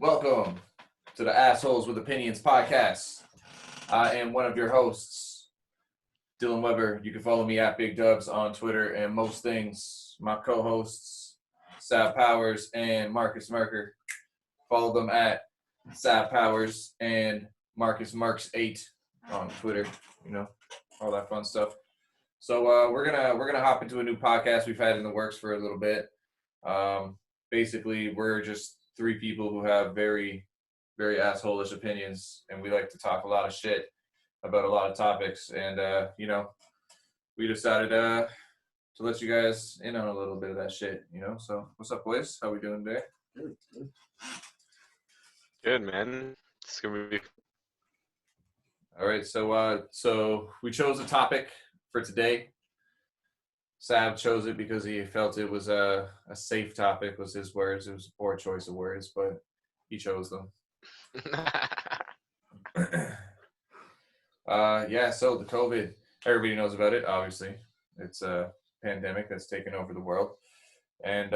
Welcome to the Assholes with Opinions podcast. I am one of your hosts, Dylan Weber. You can follow me at Big Dubbz on Twitter and most things. My co-hosts, Sab Powers and Marcus Merker. Follow them at Sab Powers and Marcus Marks 8 on Twitter. You know, all that fun stuff. So we're gonna hop into a new podcast we've had in the works for a little bit. Basically, we're just three people who have very, very asshole-ish opinions, and we like to talk a lot of shit about a lot of topics. And we decided to let you guys in on a little bit of that shit. So what's up, boys? How we doing today? Good, man. It's gonna be. All right. So we chose a topic for today. Sab chose it because he felt it was a safe topic, was his words. It was a poor choice of words, but he chose them. So the COVID, everybody knows about it, obviously. It's a pandemic that's taken over the world. And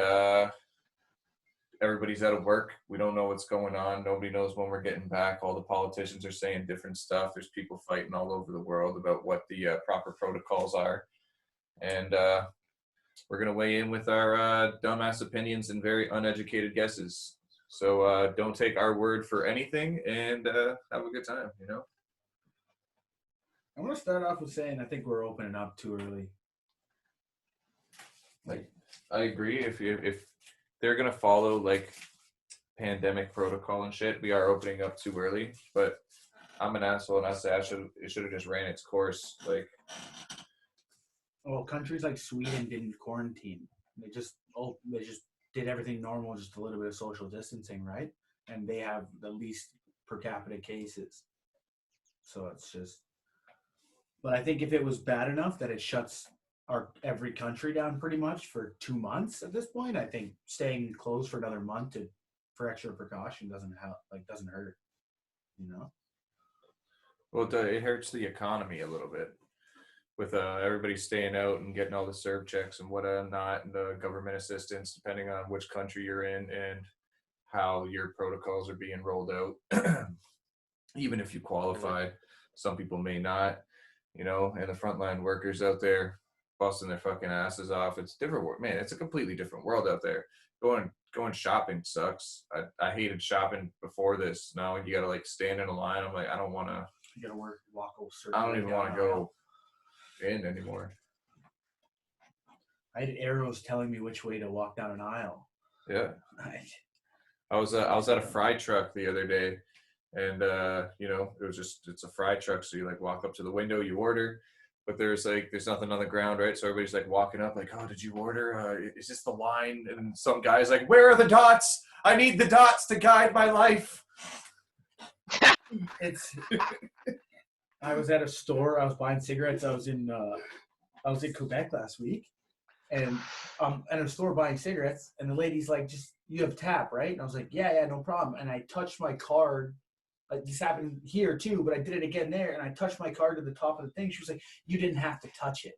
everybody's out of work. We don't know what's going on. Nobody knows when we're getting back. All the politicians are saying different stuff. There's people fighting all over the world about what the proper protocols are. And we're going to weigh in with our dumbass opinions and very uneducated guesses. So don't take our word for anything and have a good time, I want to start off with saying I think we're opening up too early. Like, I agree. If they're going to follow, like, pandemic protocol and shit, we are opening up too early. But I'm an asshole, and I say it should have just ran its course, like... Well, countries like Sweden didn't quarantine. They just did everything normal, just a little bit of social distancing, right? And they have the least per capita cases. So it's just... But I think if it was bad enough that it shuts every country down pretty much for 2 months at this point, I think staying closed for another month for extra precaution doesn't hurt, Well, it hurts the economy a little bit. With everybody staying out and getting all the serve checks and whatnot, and the government assistance, depending on which country you're in and how your protocols are being rolled out. Even if you qualify, some people may not, and the frontline workers out there busting their fucking asses off. It's different, man. It's a completely different world out there. Going shopping sucks. I hated shopping before this. Now you gotta like stand in a line. I'm like, I don't want to. You gotta walk over. I don't even want to go in anymore. I had arrows telling me which way to walk down an aisle. Yeah. I was at a fry truck the other day, and it's a fry truck, so you like walk up to the window, you order, but there's nothing on the ground, right? So everybody's like walking up like, oh, did you order? Is this the line? And some guy's like, where are the dots? I need the dots to guide my life. I was at a store. I was buying cigarettes. I was in Quebec last week, and at a store buying cigarettes. And the lady's like, "Just you have tap, right?" And I was like, "Yeah, no problem." And I touched my card. This happened here too, but I did it again there. And I touched my card to the top of the thing. She was like, "You didn't have to touch it."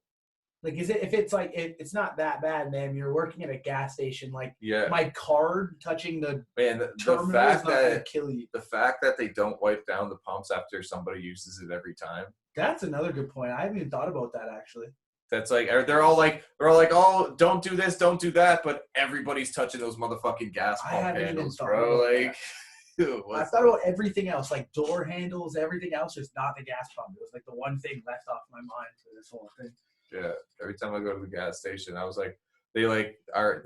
Like, it's not that bad, ma'am. You're working at a gas station. Like, yeah. My card touching the terminal is not going to kill you. The fact that they don't wipe down the pumps after somebody uses it every time. That's another good point. I haven't even thought about that, actually. That's like, they're all like, oh, don't do this, don't do that, but everybody's touching those motherfucking gas pump handles, bro. Like, I thought about everything else, like door handles, everything else, just not the gas pump. It was like the one thing left off my mind for this whole thing. Yeah, every time I go to the gas station, I was like, the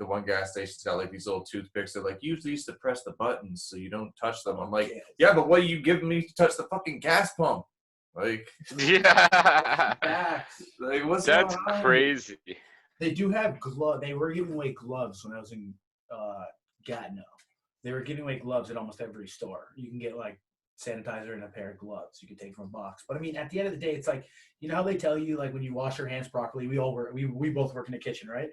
one gas station's got like these little toothpicks that like use these to press the buttons so you don't touch them. I'm like, yeah, but what are you giving me to touch the fucking gas pump? Like, yeah, like what's that's crazy. They do have gloves. They were giving away gloves when I was in Gatineau. They were giving away gloves at almost every store. You can get like sanitizer and a pair of gloves you can take from a box. But I mean, at the end of the day, it's like, how they tell you, like, when you wash your hands properly, we both work in the kitchen, right?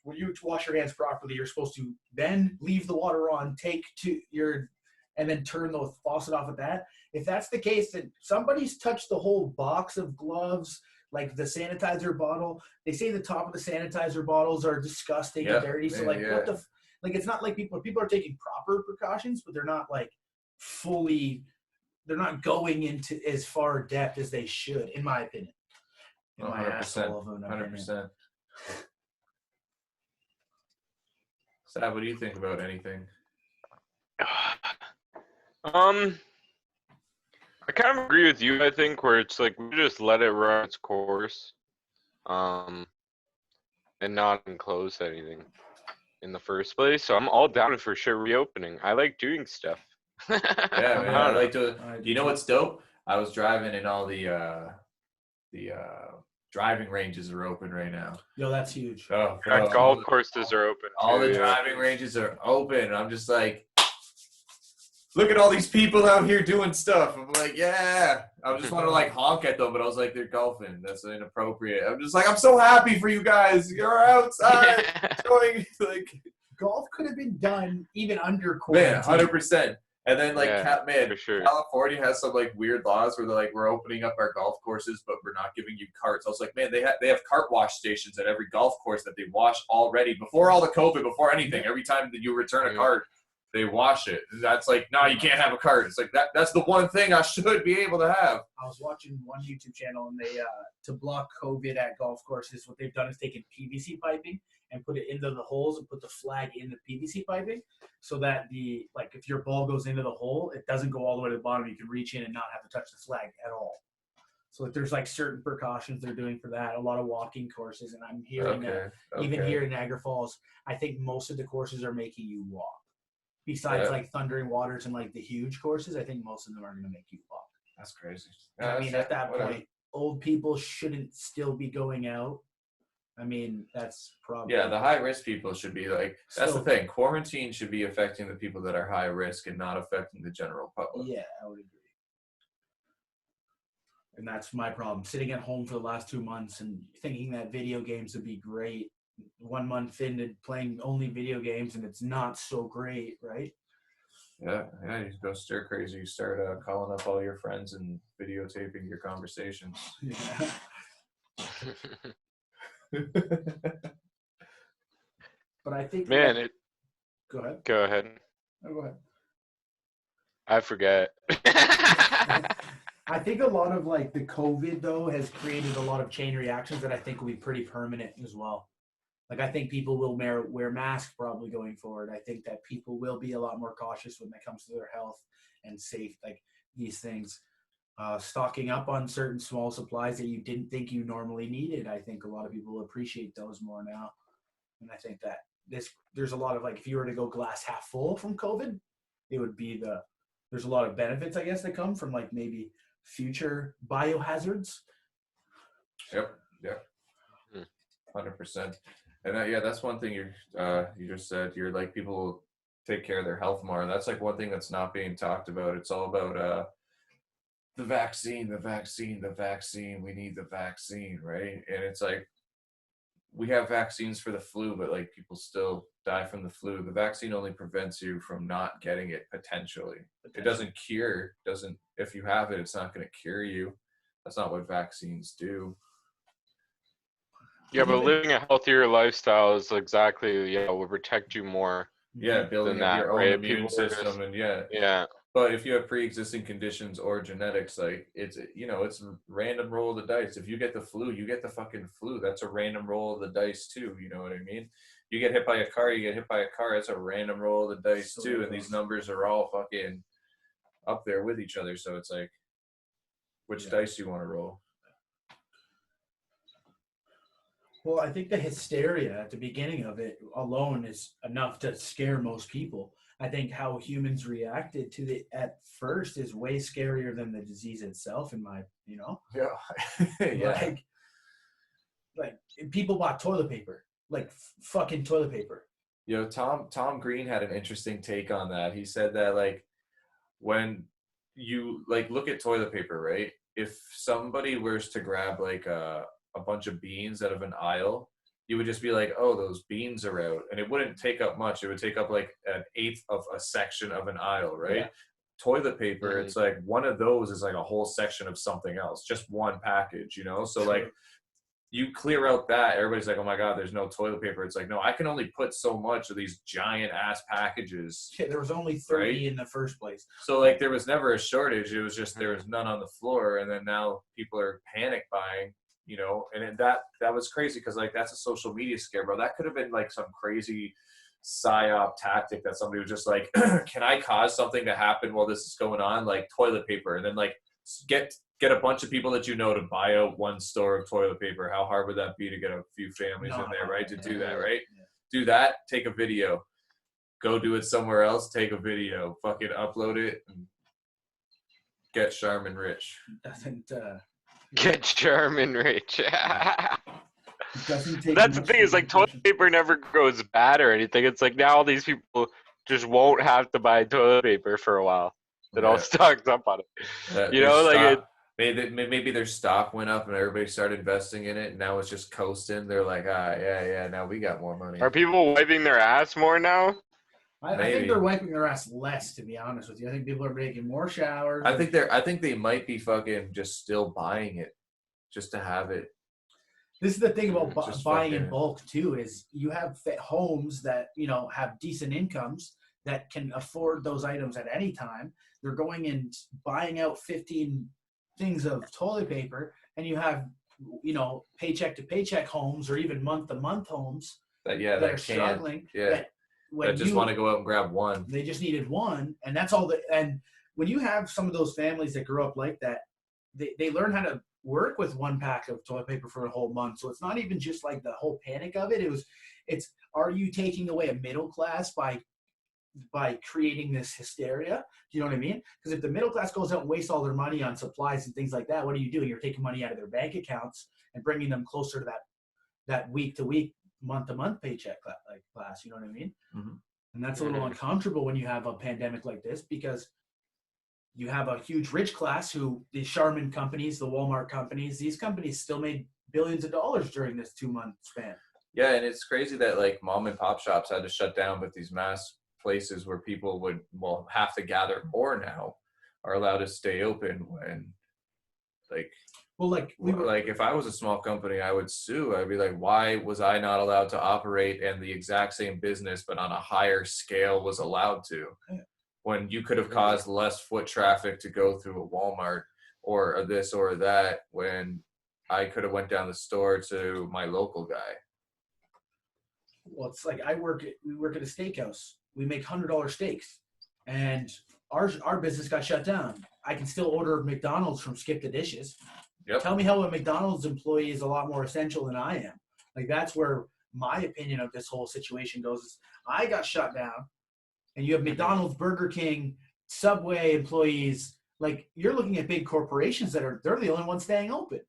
When you wash your hands properly, you're supposed to then leave the water on, and then turn the faucet off at that. If that's the case, then somebody's touched the whole box of gloves, like the sanitizer bottle. They say the top of the sanitizer bottles are disgusting and dirty. So, what the like it's not like people are taking proper precautions, but they're not like fully. They're not going into as far depth as they should, in my opinion. In my 100%. asshole of an opinion. 100%. Sab, what do you think about anything? I kind of agree with you. I think where it's like we just let it run its course, and not enclose anything in the first place. So I'm all down for sure reopening. I like doing stuff. Yeah, man, I like to. You know what's dope? I was driving and all the driving ranges are open right now. Yo, that's huge. Golf courses are open. All the driving ranges are open. I'm just like, look at all these people out here doing stuff. I'm like, yeah. I just want to like honk at them, but I was like, they're golfing. That's inappropriate. I'm just like, I'm so happy for you guys. You're outside going like. Golf could have been done even under quarantine. Man, 100%. And then like, for sure. California has some like weird laws where they're like, we're opening up our golf courses, but we're not giving you carts. I was like, man, they have cart wash stations at every golf course that they wash already before all the COVID, before anything. Every time that you return a cart, they wash it. That's like, no, you can't have a cart. It's like that's the one thing I should be able to have. I was watching one YouTube channel, and they to block COVID at golf courses, what they've done is taken PVC piping and put it into the holes and put the flag in the PVC piping, so that if your ball goes into the hole, it doesn't go all the way to the bottom. You can reach in and not have to touch the flag at all. So there's like certain precautions they're doing for that. A lot of walking courses, and I'm hearing even here in Niagara Falls, I think most of the courses are making you walk. Besides like Thundering Waters and like the huge courses, I think most of them are going to make you walk. That's crazy. I mean, at that point, old people shouldn't still be going out. I mean, that's probably... Yeah, the high-risk people should be like... That's the thing. Quarantine should be affecting the people that are high risk and not affecting the general public. Yeah, I would agree. And that's my problem. Sitting at home for the last 2 months and thinking that video games would be great. 1 month into playing only video games, and it's not so great, right? Yeah, you go stir crazy. You start calling up all your friends and videotaping your conversations. Yeah. But I think... Man, Go ahead. Go ahead. No, go ahead. I forget. I think a lot of like the COVID though has created a lot of chain reactions that I think will be pretty permanent as well. Like I think people will wear masks probably going forward. I think that people will be a lot more cautious when it comes to their health and safe, like these things. Stocking up on certain small supplies that you didn't think you normally needed. I think a lot of people appreciate those more now. And I think that there's a lot of like, if you were to go glass half full from COVID, it would be there's a lot of benefits, I guess, that come from like maybe future biohazards. Yep. 100%. And that's one thing you just said. You're like, people take care of their health more. And that's like one thing that's not being talked about. It's all about the vaccine. We need the vaccine, right? And it's like, we have vaccines for the flu, but like people still die from the flu. The vaccine only prevents you from not getting it potentially. It doesn't cure. If you have it, it's not going to cure you. That's not what vaccines do. Yeah, but living a healthier lifestyle is exactly, will protect you more. Yeah, building up your own immune system, and yeah. But if you have pre-existing conditions or genetics, like it's a random roll of the dice. If you get the flu, you get the fucking flu. That's a random roll of the dice too. You know what I mean? You get hit by a car, That's a random roll of the dice too. And these numbers are all fucking up there with each other. So it's like, which dice do you want to roll? Well, I think the hysteria at the beginning of it alone is enough to scare most people. I think how humans reacted to it at first is way scarier than the disease itself, Yeah. Like people bought toilet paper, like fucking toilet paper. Tom Green had an interesting take on that. He said that like when you like look at toilet paper, right? If somebody was to grab like a bunch of beans out of an aisle, you would just be like, oh, those beans are out. And it wouldn't take up much. It would take up like an eighth of a section of an aisle, right? Yeah. Toilet paper, It's like one of those is like a whole section of something else, just one package, So like you clear out that, everybody's like, oh my God, there's no toilet paper. It's like, no, I can only put so much of these giant ass packages. Shit, there was only 30 right? in the first place. So like there was never a shortage. It was just there was none on the floor, and then now people are panic buying, you know, and that was crazy because like that's a social media scare, bro. That could have been like some crazy psyop tactic that somebody was just like, can I cause something to happen while this is going on, like toilet paper, and then like get a bunch of people that you know to buy out one store of toilet paper. How hard would that be to get a few families in there, right? To do that, right? Yeah. Do that, take a video. Go do it somewhere else, take a video. Fucking upload it and get Charmin rich. Doesn't Get Charmin rich. doesn't take That's the much thing, is like toilet paper never goes bad or anything. It's like now all these people just won't have to buy toilet paper for a while. It all stocks up on it. You know, like maybe their stock went up and everybody started investing in it, and now it's just coasting. They're like, yeah, now we got more money. Are people wiping their ass more now? I think they're wiping their ass less, to be honest with you. I think people are taking more showers. I think they might be fucking just still buying it just to have it. This is the thing about buying in fucking bulk too, is you have homes that, you know, have decent incomes that can afford those items at any time. They're going and buying out 15 things of toilet paper, and you have, you know, paycheck to paycheck homes or even month to month homes that are struggling. Yeah. That just want to go out and grab one. They just needed one, and that's all. And when you have some of those families that grew up like that, they learn how to work with one pack of toilet paper for a whole month. So it's not even just like the whole panic of it. It's are you taking away a middle class by creating this hysteria? Do you know what I mean? Because if the middle class goes out and wastes all their money on supplies and things like that, what are you doing? You're taking money out of their bank accounts and bringing them closer to that week to week, month to month paycheck class. You know what I mean? Mm-hmm. And that's a little uncomfortable when you have a pandemic like this, because you have a huge rich class who the Charmin companies, the Walmart companies, these companies still made billions of dollars during this 2-month span. Yeah, and it's crazy that like mom and pop shops had to shut down, but these mass places where people would have to gather more now are allowed to stay open when like if I was a small company, I would sue. I'd be like, why was I not allowed to operate and the exact same business but on a higher scale was allowed to? When you could have caused less foot traffic to go through a Walmart or this or that, when I could have went down the store to my local guy. Well, it's like we work at a steakhouse. We make $100 steaks, and our business got shut down. I can still order McDonald's from Skip the Dishes. Yep. Tell me how a McDonald's employee is a lot more essential than I am. Like, that's where my opinion of this whole situation goes. Is I got shut down, and you have McDonald's, Burger King, Subway employees. Like, you're looking at big corporations they're the only ones staying open.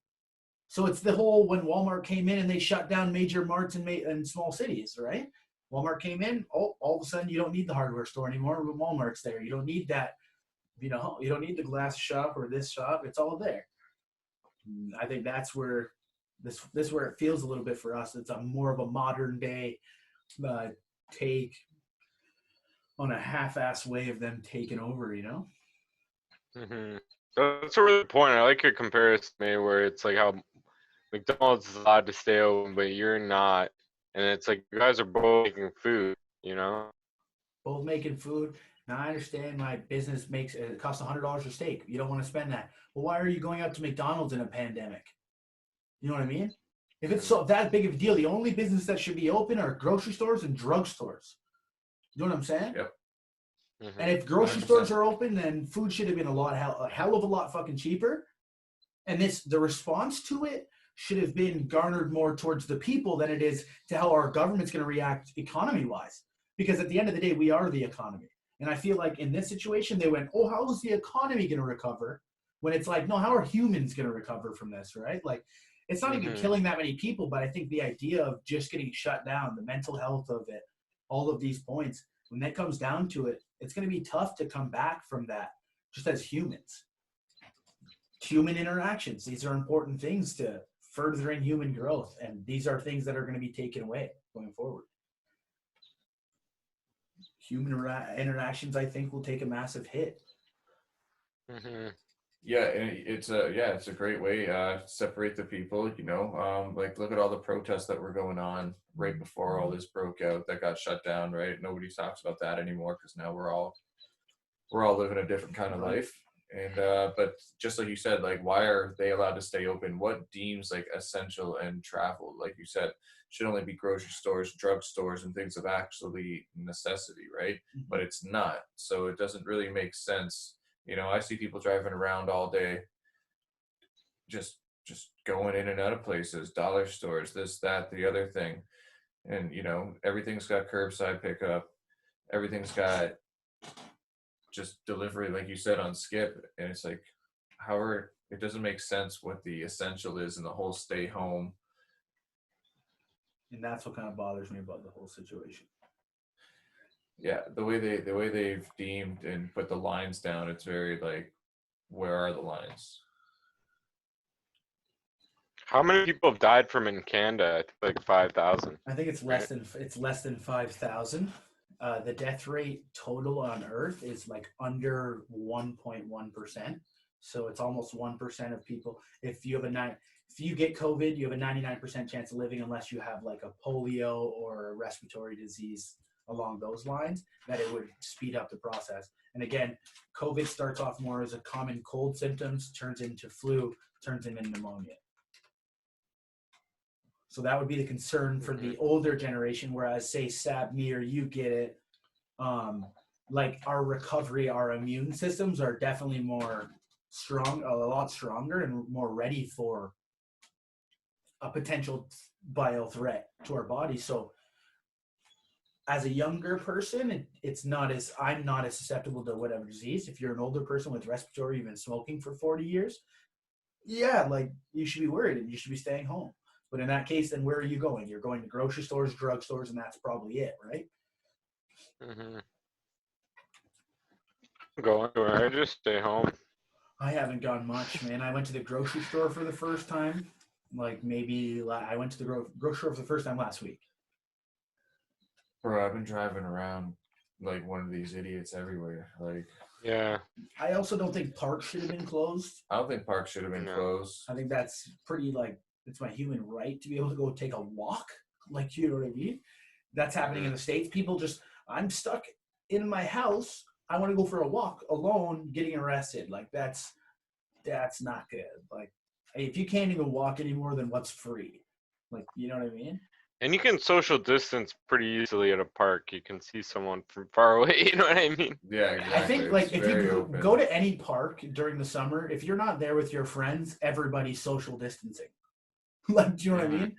So it's the whole, when Walmart came in and they shut down major marts in small cities, right? Walmart came in, all of a sudden you don't need the hardware store anymore, but Walmart's there. You don't need that, you don't need the glass shop or this shop. It's all there. I think that's where this where it feels a little bit for us. It's a more of a modern day take on a half-ass way of them taking over, you know? Mm-hmm. That's a really point. I like your comparison, man, where it's like how McDonald's is allowed to stay open, but you're not. And it's like you guys are both making food, you know? Both making food. Now, I understand my business it costs $100 a steak. You don't want to spend that. Well, why are you going out to McDonald's in a pandemic? You know what I mean? If it's so that big of a deal, the only business that should be open are grocery stores and drugstores. You know what I'm saying? Yep. Mm-hmm. And if grocery 100%. Stores are open, then food should have been a hell of a lot fucking cheaper. And the response to it should have been garnered more towards the people than it is to how our government's going to react economy-wise. Because at the end of the day, we are the economy. And I feel like in this situation, they went, oh, how is the economy going to recover? When it's like, no, how are humans going to recover from this, right? Like, it's not even killing that many people, but I think the idea of just getting shut down, the mental health of it, all of these points, when that comes down to it, it's going to be tough to come back from that just as humans. Human interactions, these are important things to furthering human growth, and these are things that are going to be taken away going forward. Human interactions, I think, will take a massive hit. Mm-hmm. Yeah, and it's a great way to separate the people, you know. Like look at all the protests that were going on right before all this broke out that got shut down, right? Nobody talks about that anymore because now we're all living a different kind of Right. life. And but just like you said, like why are they allowed to stay open? What deems like essential and travel, like you said, should only be grocery stores, drugstores, and things of actually necessity, right? But it's not. So it doesn't really make sense. You know, I see people driving around all day, just just going in and out of places, dollar stores, this, that, the other thing. And you know, everything's got curbside pickup, everything's got just delivery, like you said, on Skip. And it's like, it doesn't make sense what the essential is in the whole stay home. And that's what kind of bothers me about the whole situation. Yeah, the way they've deemed and put the lines down, it's very like, where are the lines? How many people have died from in Canada? I think like 5,000. I think it's less than 5,000. The death rate total on Earth is like under 1.1%. So it's almost 1% of people. If you get COVID, you have a 99% chance of living unless you have like a polio or a respiratory disease along those lines, that it would speed up the process. And again, COVID starts off more as a common cold symptoms, turns into flu, turns into pneumonia. So that would be the concern for the older generation, whereas say Sab, me, or you get it, like our recovery, our immune systems are definitely more strong, a lot stronger and more ready for a potential bio threat to our body. So as a younger person, I'm not as susceptible to whatever disease. If you're an older person with respiratory, you've been smoking for 40 years, yeah, like you should be worried and you should be staying home. But in that case, then where are you going? You're going to grocery stores, drugstores, and that's probably it, right? Mm-hmm. Go anywhere. I just stay home. I haven't gone much, man. I went to the grocery store for the first time. Like I went to the grocery store for the first time last week. Bro, I've been driving around like one of these idiots everywhere. Like, yeah. I also don't think parks should have been closed. I don't think parks should have been closed. I think that's pretty it's my human right to be able to go take a walk. Like, you know what I mean? That's happening in the States. People I'm stuck in my house. I want to go for a walk alone, getting arrested. Like that's not good. Like if you can't even walk anymore, then what's free? Like, you know what I mean? And you can social distance pretty easily at a park. You can see someone from far away. You know what I mean? Yeah, exactly. I think like if you go to any park during the summer, if you're not there with your friends, everybody's social distancing. Like, do you know what I mean?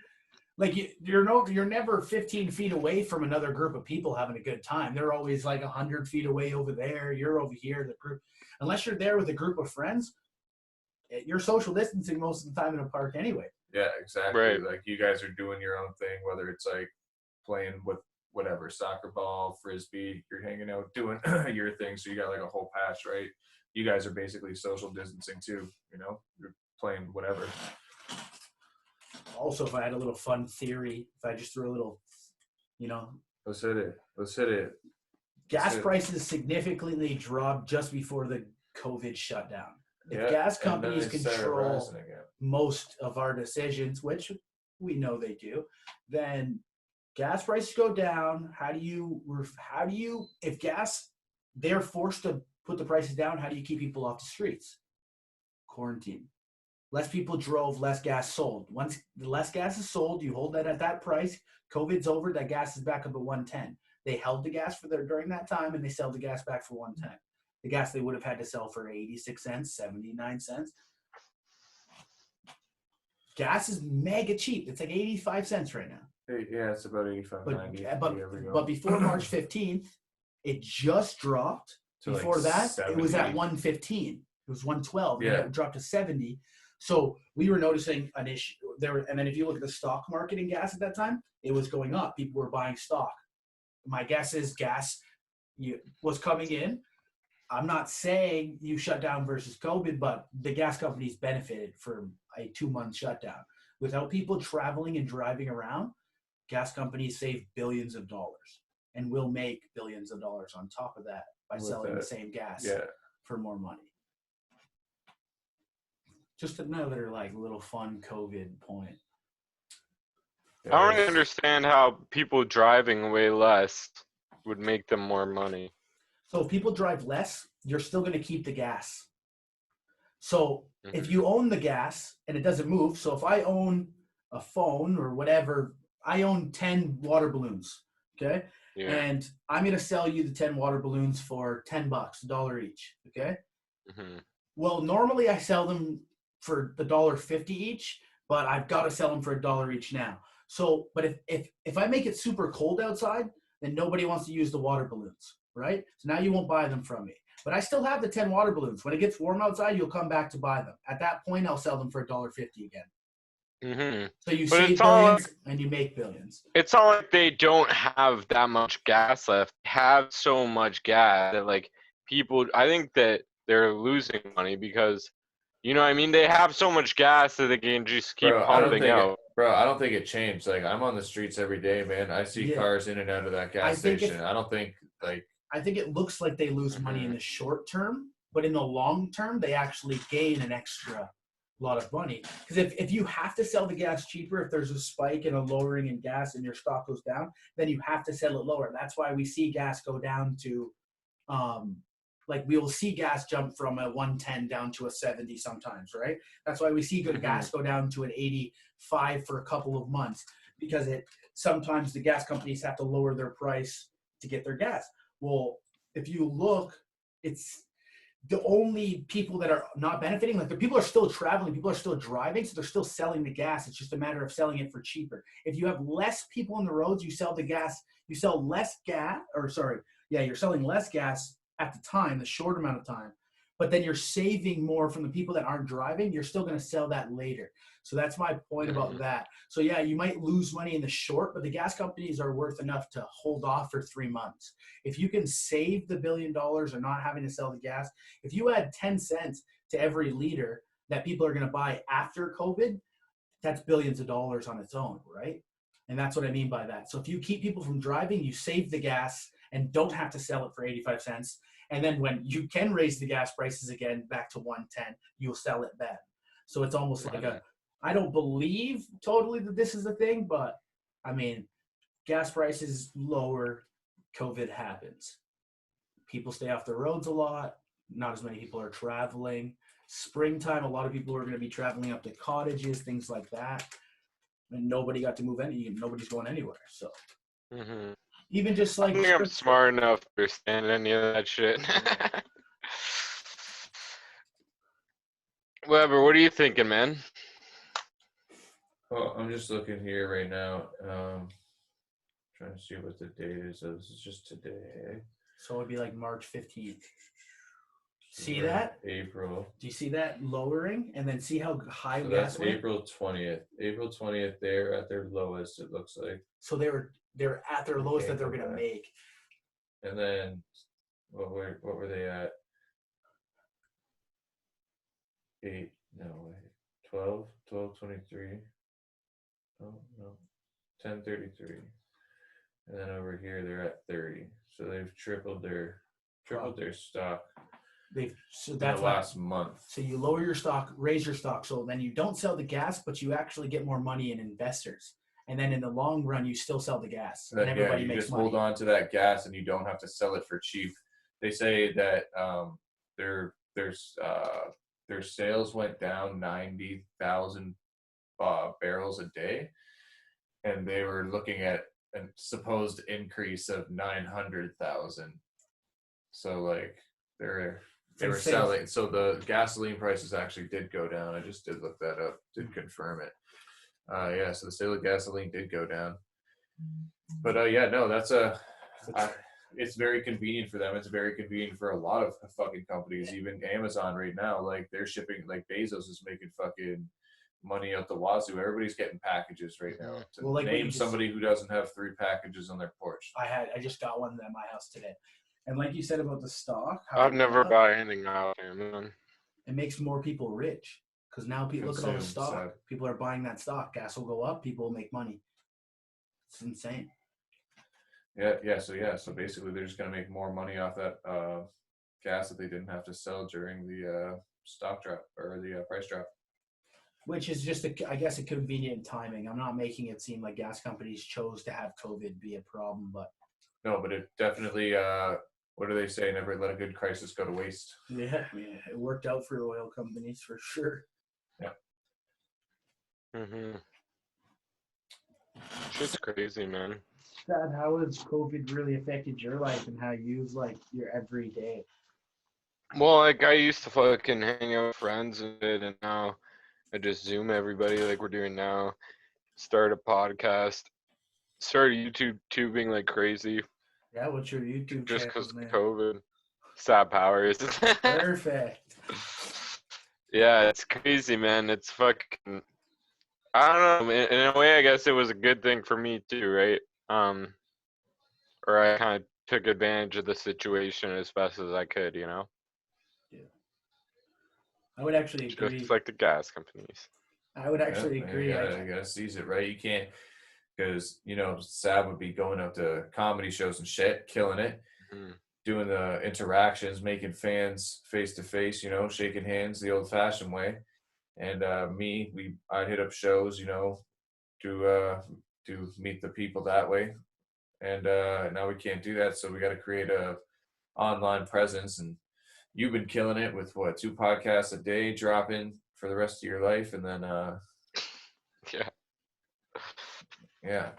Like you're never 15 feet away from another group of people having a good time. They're always like 100 feet away over there. You're over here. The group, unless you're there with a group of friends, you're social distancing most of the time in a park anyway. Yeah, exactly. Right. Like you guys are doing your own thing, whether it's like playing with whatever, soccer ball, frisbee, you're hanging out doing your thing. So you got like a whole patch, right? You guys are basically social distancing too, you know? You're playing whatever. Also, if I had a little fun theory, if I just threw a little, you know. Let's hit it. Gas prices significantly dropped just before the COVID shutdown. If gas companies control most of our decisions, which we know they do, then gas prices go down. If they're forced to put the prices down, how do you keep people off the streets? Quarantine. Less people drove, less gas sold. Once the less gas is sold, you hold that at that price. COVID's over, that gas is back up at 110. They held the gas during that time, and they sell the gas back for 110. The gas they would have had to sell for 86 cents, 79 cents. Gas is mega cheap. It's like 85 cents right now. Yeah, it's about 85, 90. But before March 15th, it just dropped. Before like that, 70. It was at 115. It was 112. Yeah. And it dropped to 70. So we were noticing an issue there. And then if you look at the stock market in gas at that time, it was going up. People were buying stock. My guess is gas was coming in. I'm not saying you shut down versus COVID, but the gas companies benefited from a 2-month shutdown. Without people traveling and driving around, gas companies save billions of dollars and will make billions of dollars on top of that by selling the same gas for more money. Just another like little fun COVID point. I don't really understand how people driving way less would make them more money. So if people drive less, you're still going to keep the gas. So if Mhm. you own the gas and it doesn't move, so if I own a phone or whatever, I own 10 water balloons, okay? Yeah. And I'm going to sell you the 10 water balloons for $10, $1 each, okay? hmm Well, normally I sell them for $1.50 each, but I've got to sell them for $1 each now. So, but if I make it super cold outside, then nobody wants to use the water balloons, right? So now you won't buy them from me. But I still have the 10 water balloons. When it gets warm outside, you'll come back to buy them. At that point, I'll sell them for $1.50 again. hmm So you But save it's all billions and you make billions. It's not like they don't have that much gas left. They have so much gas that like people, I think that they're losing money because, you know what I mean? They have so much gas that they can just keep Bro, pumping out. I don't think it changed. Like, I'm on the streets every day, man. I see Yeah. cars in and out of that I gas think station. I don't think, like, I think it looks like they lose money in the short term, but in the long term, they actually gain an extra lot of money. Because if you have to sell the gas cheaper, if there's a spike and a lowering in gas and your stock goes down, then you have to sell it lower. That's why we see gas go down to, like we will see gas jump from a 110 down to a 70 sometimes, right? That's why we see good gas go down to an 85 for a couple of months, because sometimes the gas companies have to lower their price to get their gas. Well, if you look, it's the only people that are not benefiting. Like the people are still traveling, people are still driving, so they're still selling the gas. It's just a matter of selling it for cheaper. If you have less people on the roads, you sell the gas. You sell less gas, you're selling less gas at the time, the short amount of time. But then you're saving more from the people that aren't driving. You're still going to sell that later. So that's my point about that. So yeah, you might lose money in the short, but the gas companies are worth enough to hold off for 3 months. If you can save the $1 billion or not having to sell the gas, if you add 10 cents to every liter that people are going to buy after COVID, that's billions of dollars on its own, right? And that's what I mean by that. So if you keep people from driving, you save the gas and don't have to sell it for 85 cents. And then when you can raise the gas prices again back to 110, you'll sell it then. So it's almost like I don't believe totally that this is a thing, but I mean, gas prices lower, COVID happens. People stay off the roads a lot. Not as many people are traveling. Springtime, a lot of people are going to be traveling up to cottages, things like that. And nobody got to move nobody's going anywhere. So even just like I think I'm smart enough to understand any of that shit. Whatever, what are you thinking, man? well, I'm just looking here right now. Trying to see what the date is. So this is just today. So it'd be like March 15th. So See we're in that? April. Do you see that lowering? And then see how high So gas that's went? April 20th. April 20th, they're at their lowest, it looks like. So they're at their lowest that they're Okay, going to make. And then what were they at? 12:23. Oh no, 10:33. And then over here they're at 30. So they've tripled their stock So in that's the last month. So you lower your stock, raise your stock. So then you don't sell the gas, but you actually get more money in investors. And then in the long run, you still sell the gas. And everybody you makes just money. hold on to that gas and you don't have to sell it for cheap. They say that their sales went down 90,000 barrels a day, and they were looking at a supposed increase of 900,000. So like they were selling. So the gasoline prices actually did go down. I just did look that up, did confirm it. So the sale of gasoline did go down. But it's very convenient for them. It's very convenient for a lot of fucking companies. Even Amazon right now, like they're shipping, like Bezos is making fucking money out the wazoo. Everybody's getting packages right now. Name somebody who doesn't have 3 packages on their porch. I just got one at my house today. And like you said about the stock, I've never bought anything out of Amazon. It makes more people rich. Because now people look at all the stock. People are buying that stock. Gas will go up. People will make money. It's insane. So basically they're just going to make more money off that gas that they didn't have to sell during the stock drop or the price drop. Which is just, I guess, a convenient timing. I'm not making it seem like gas companies chose to have COVID be a problem, but No, but it definitely, what do they say? Never let a good crisis go to waste. yeah, it worked out for oil companies for sure. Yeah. Mm-hmm. Shit's crazy, man. Dad, how has COVID really affected your life and how you use like your everyday? Well, like I used to fucking hang out with friends and now I just Zoom everybody like we're doing now. Start a podcast. Started YouTube tubing like crazy Yeah, what's your YouTube just channel, because of man? COVID. Sab Powers. Perfect. Yeah, it's crazy, man. It's fucking. I don't know. In a way, I guess it was a good thing for me too, right? Or I kind of took advantage of the situation as best as I could, you know. I would actually agree. Just like the gas companies. I would actually agree. You gotta seize it, right? You can't, because Sab would be going out to comedy shows and shit, killing it, doing the interactions, making fans face to face, shaking hands the old-fashioned way. And I'd hit up shows, to meet the people that way. And now we can't do that, so we got to create a online presence. And you've been killing it with 2 podcasts a day dropping for the rest of your life, and then yeah.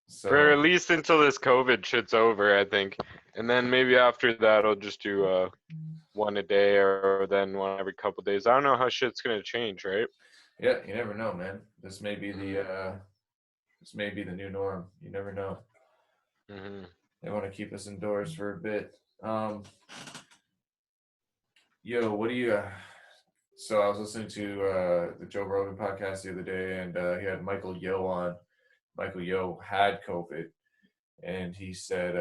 So For at least until this COVID shit's over, I think, and then maybe after that I'll just do one a day or then one every couple days. I don't know how shit's gonna change, right? Yeah, you never know, man. This may be the new norm. You never know. Mm-hmm. They want to keep us indoors for a bit. Yo, what do you? So I was listening to the Joe Rogan podcast the other day, and he had Michael Yo on. Michael Yo had COVID, and he said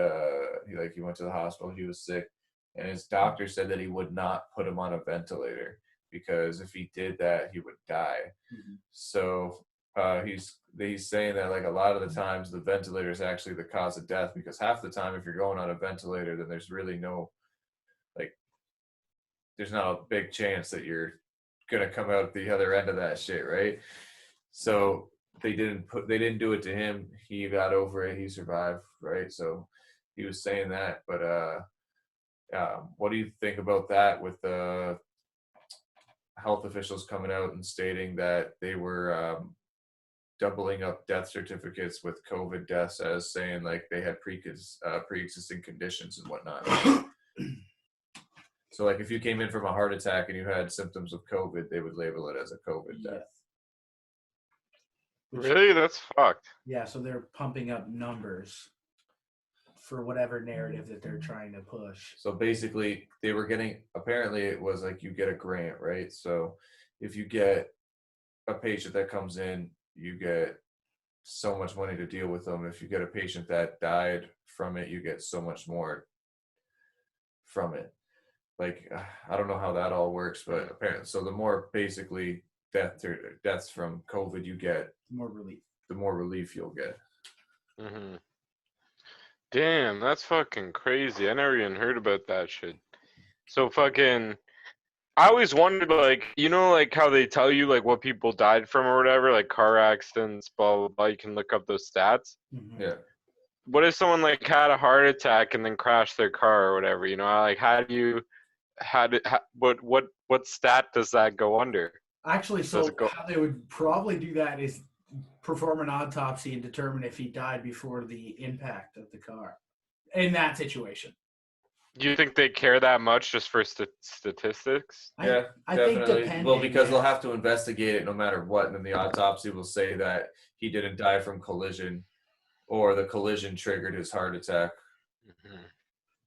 he went to the hospital. He was sick, and his doctor said that he would not put him on a ventilator because if he did that, he would die. Mm-hmm. So he's saying that like a lot of the times the ventilator is actually the cause of death, because half the time if you're going on a ventilator, then there's really no there's not a big chance that you're gonna come out the other end of that shit, right? So they didn't do it to him. He got over it. He survived, right? So he was saying that. But what do you think about that with the health officials coming out and stating that they were doubling up death certificates with COVID deaths as saying like they had pre-existing conditions and whatnot? So like if you came in from a heart attack and you had symptoms of COVID, they would label it as a COVID death. Really? That's fucked. Yeah, so they're pumping up numbers for whatever narrative that they're trying to push. So basically they were apparently it was like you get a grant, right? So if you get a patient that comes in, you get so much money to deal with them. If you get a patient that died from it, you get so much more from it. Like, I don't know how that all works, but apparently, so the more basically deaths from COVID you get, the more relief you'll get. Mm-hmm. Damn, that's fucking crazy. I never even heard about that shit. So fucking, I always wondered, like, like how they tell you like what people died from or whatever, like car accidents, blah blah blah. You can look up those stats. Mm-hmm. Yeah. What if someone like had a heart attack and then crashed their car or whatever? Like what stat does that go under? Actually, so how they would probably do that is perform an autopsy and determine if he died before the impact of the car in that situation. Do you think they care that much just for statistics? Yeah, I definitely. think well, because they'll have to investigate it no matter what, and then the autopsy will say that he didn't die from collision or the collision triggered his heart attack. Mm-hmm.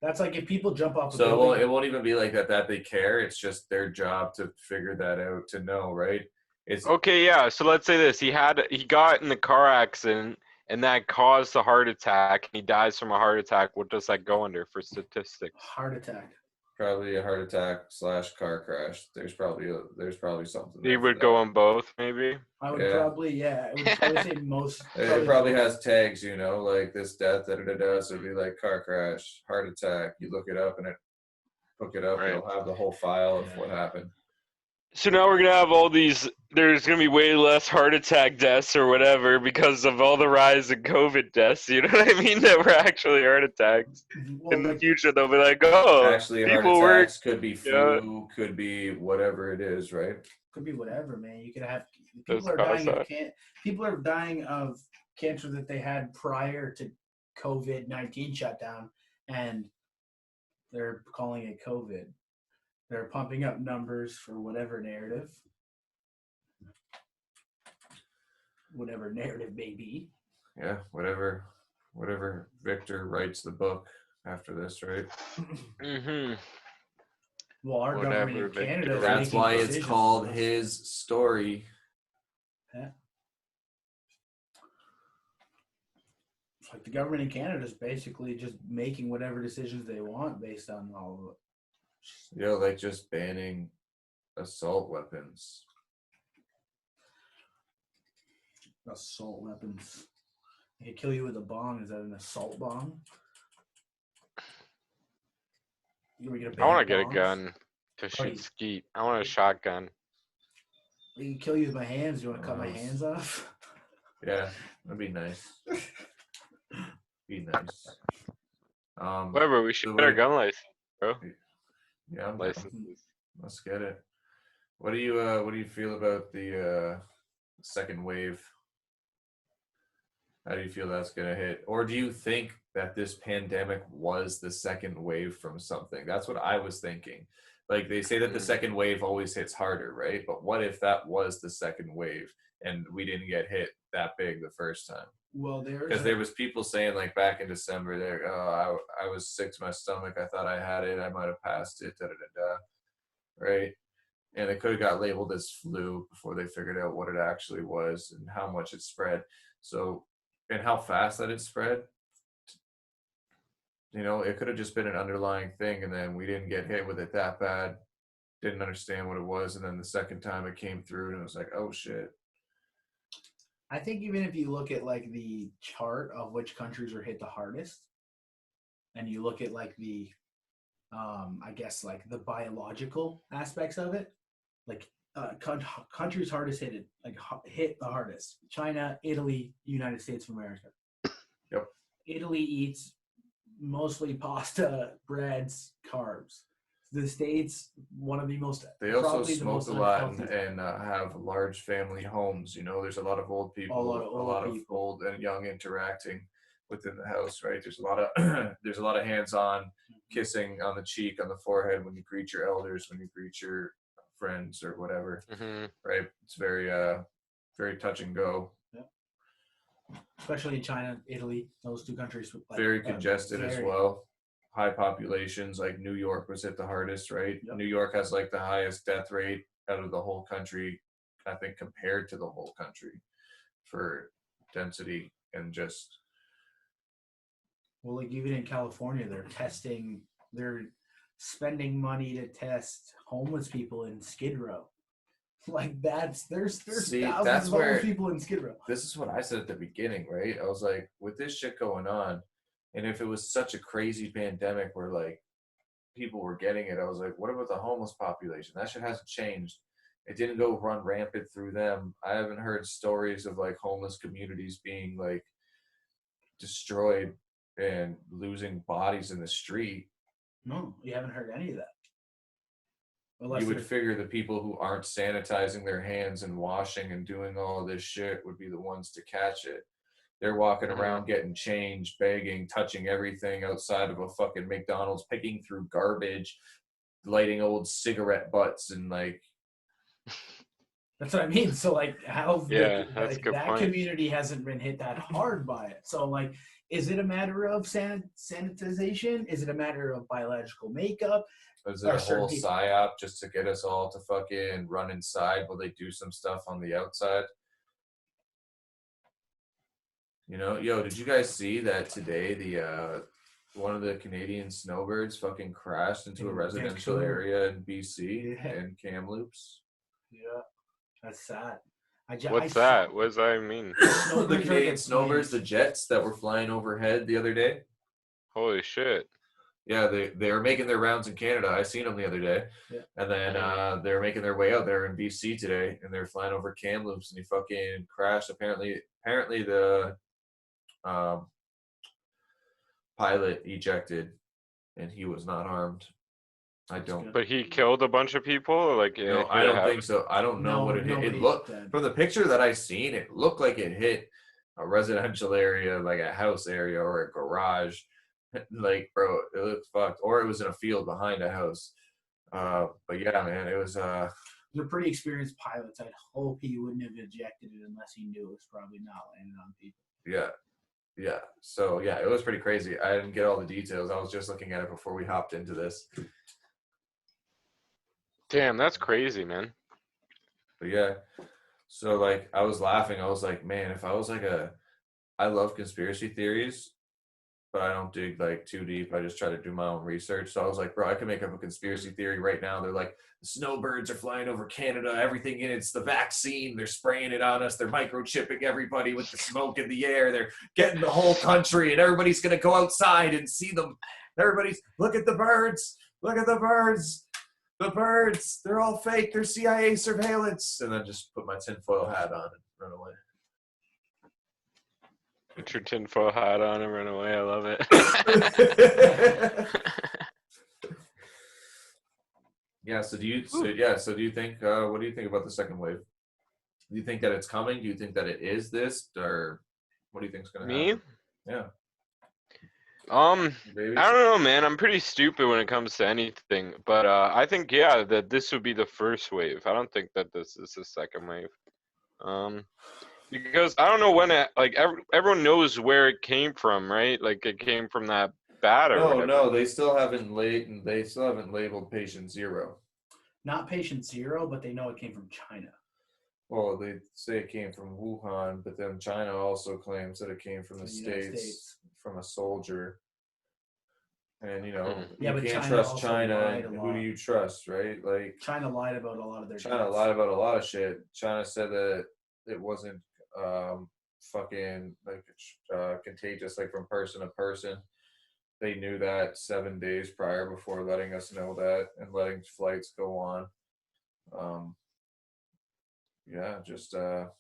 That's like if people jump off a building. So it won't even be like that they care. It's just their job to figure that out, to know, right? It's okay, yeah. So let's say this. He got in the car accident and that caused the heart attack and he dies from a heart attack. What does that go under for statistics? Heart attack. Probably a heart attack / car crash. There's probably something. He would go on both, maybe. I would probably, I would probably say most. It probably has tags, like this death, So it'd be like car crash, heart attack. You look it up and hook it up. Right. It'll have the whole file of what happened. So now we're gonna have all these. There's gonna be way less heart attack deaths or whatever because of all the rise in COVID deaths. You know what I mean? That were actually heart attacks. Well, In the like, future, they'll be like, "Oh, Actually, heart people were." attacks could be flu, could be whatever it is, right? could be whatever, man. You could have Those people are cause dying of that. people are dying of cancer that they had prior to COVID-19 shutdown, and they're calling it COVID. They're pumping up numbers for whatever narrative may be. Yeah, whatever Victor writes the book after this, right? Mm-hmm. Well, our government in Whatever, Victor. Canada is That's making why it's decisions called for us. his story. Yeah. It's like the government in Canada is basically just making whatever decisions they want based on all of it. You know, like just banning assault weapons. Assault weapons. They could kill you with a bong. Is that an assault bong? I want to get a gun to shoot Buddy. skeet. I want a shotgun. They can kill you with my hands. You want to cut my hands off? Yeah, that'd be nice. Be nice. Whatever. We should so get our what- gun license, bro. Yeah, I'm down. Licenses. Let's get it. What do you feel about the second wave? How do you feel that's gonna hit? Or do you think that this pandemic was the second wave from something? That's what I was thinking. Like they say that the second wave always hits harder, right? But what if that was the second wave and we didn't get hit that big the first time? Well, Because there was people saying like back in December, there, oh, I was sick to my stomach. I thought I had it. I might have passed it. Da da da da. Right? And it could have got labeled as flu before they figured out what it actually was and how much it spread. So, and how fast that it spread. You know, it could have just been an underlying thing, and then we didn't get hit with it that bad. Didn't understand what it was, and then the second time it came through, and it was like, oh shit. I think even if you look at like the chart of which countries were hit the hardest, and you look at like the, I guess like the biological aspects of it, like countries hardest hit the hardest: China, Italy, United States of America. Yep. Italy eats mostly pasta, breads, carbs. The States, one of the most. They also probably the smoke most a lot unhealthy. and have large family homes. You know, there's a lot of old people, A lot of people. old and young interacting within the house, right? There's a lot of there's a lot of hands-on kissing on the cheek, on the forehead when you greet your elders, when you greet your friends or whatever, Mm-hmm. right? It's very very touch and go. Especially in China, Italy, those two countries. Like, Very congested as very- well. High populations, like New York was hit the hardest, right? Yep. New York has like the highest death rate out of the whole country, I think, compared to the whole country for density and just. Well, like even in California, they're spending money to test homeless people in Skid Row. Like there's See, thousands that's of where- homeless people in Skid Row. This is what I said at the beginning, right? I was like, with this shit going on, and if it was such a crazy pandemic where like people were getting it, I was like, what about the homeless population? That shit hasn't changed. It didn't go run rampant through them. I haven't heard stories of like homeless communities being like destroyed and losing bodies in the street. No, you haven't heard any of that. Unless You would they're- figure the people who aren't sanitizing their hands and washing and doing all of this shit would be the ones to catch it. They're walking around getting changed, begging, touching everything outside of a fucking McDonald's, picking through garbage, lighting old cigarette butts, and like. That's what I mean. So like how Yeah, that's a good that point. community hasn't been hit that hard by it. So like, is it a matter of sanitization? Is it a matter of biological makeup? Is it Or a certain whole people- psyop just to get us all to fucking run inside while they do some stuff on the outside? You know, yo, did you guys see that today the one of the Canadian snowbirds fucking crashed into a In residential Vancouver. area in BC Yeah. in Kamloops? Yeah, that's sad. What's that? What does that mean? The Snowbirds are Canadian the snowbirds, the planes. jets that were flying overhead the other day. Holy shit. Yeah, they were making their rounds in Canada. I seen them the other day. Yeah. And then they were making their way out there in BC today, and they're flying over Kamloops, and he fucking crashed. Apparently the pilot ejected, and he was not harmed. I don't. But he killed a bunch of people. Like, No, I don't think so. I don't know No, what it hit. It nobody's looked dead. from the picture that I seen, it looked like it hit a residential area, like a house area or a garage. Like, bro, it looked fucked. Or it was in a field behind a house. But yeah, man, it was They're pretty experienced pilots. I'd hope he wouldn't have ejected it unless he knew it was probably not landing on people. yeah. So yeah, it was pretty crazy. I didn't get all the details. I was just looking at it before we hopped into this. damn, that's crazy, man. But yeah. So like I was laughing. I was like, man, if I was like I love conspiracy theories, but I don't dig like too deep. I just try to do my own research. So I was like, bro, I can make up a conspiracy theory right now. They're like, the snowbirds are flying over Canada. Everything in it's the vaccine. They're spraying it on us. They're microchipping everybody with the smoke in the air. They're getting the whole country, and everybody's going to go outside and see them. Everybody's, look at the birds. Look at the birds. The birds. They're all fake. They're CIA surveillance. And then just put my tinfoil hat on and run away. Put your tinfoil hat on and run away. I love it. Yeah. So do you think? What do you think about the second wave? Do you think that it's coming? Do you think that it is this, or what do you think is going to happen? Me? Yeah. I don't know, man. I'm pretty stupid when it comes to anything, but I think that this would be the first wave. I don't think that this is the second wave. Because I don't know when it, like, everyone knows where it came from, right? Like, it came from that bat or whatever. No, they still haven't labeled patient 0. Not patient 0, but they know it came from China. Well, they say it came from Wuhan, but then China also claims that it came from the United States, from a soldier. And, you Yeah, but can't China trust also China. lied a And who lot. do you trust, right? Like, China lied about a lot of their China deaths. lied about a lot of shit. China said that it wasn't fucking like contagious, like from person to person. They knew that 7 days prior before letting us know that and letting flights go on. Just the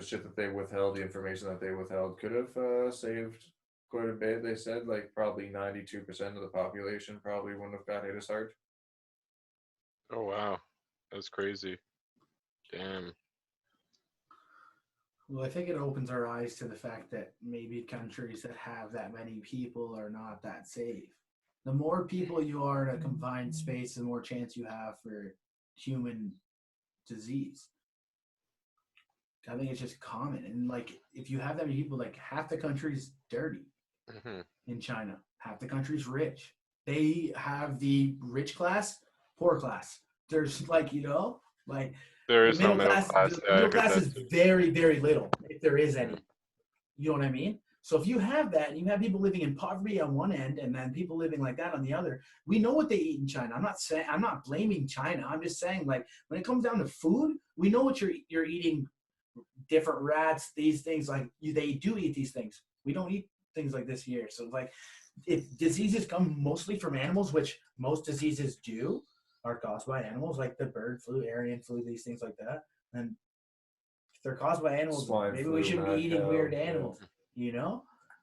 shit that they withheld, the information that they withheld could have saved quite a bit. They said like probably 92% of the population probably wouldn't have got hit as hard. Oh, wow. That's crazy. Damn. Well, I think it opens our eyes to the fact that maybe countries that have that many people are not that safe. The more people you are in a confined space, the more chance you have for human disease. I think it's just common. And like, if you have that many people, like half the country's dirty in China, half the country's rich. They have the rich class, poor class. There's like, There is no middle class. The middle class is very, very little, if there is any. You know what I mean? So if you have that, and you have people living in poverty on one end, and then people living like that on the other, we know what they eat in China. I'm not blaming China. I'm just saying, like, when it comes down to food, we know what you're eating. Different rats, these things, like they do eat these things. We don't eat things like this here. So like, if diseases come mostly from animals, which most diseases do, are caused by animals, like the bird flu, avian flu, these things like that. And if they're caused by animals, Swine maybe flu, we shouldn't be eating weird yeah. animals,